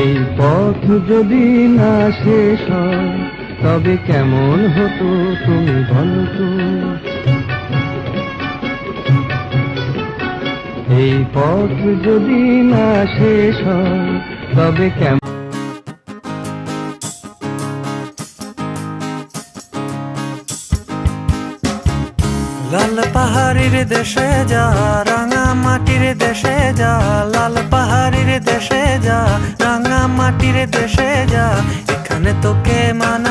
এই পথ যদি না শেষ হয় তবে কেমন হতো তুমি বলো তো। এই পথ যদি না শেষ হয় তবে কেমন। লাল পাহাড়ির দেশে যা, রাঙা মাটির দেশে যা, লাল পাহাড়ির দেশে যা, রাঙা মাটির দেশে যা, এখানে তোকে মানা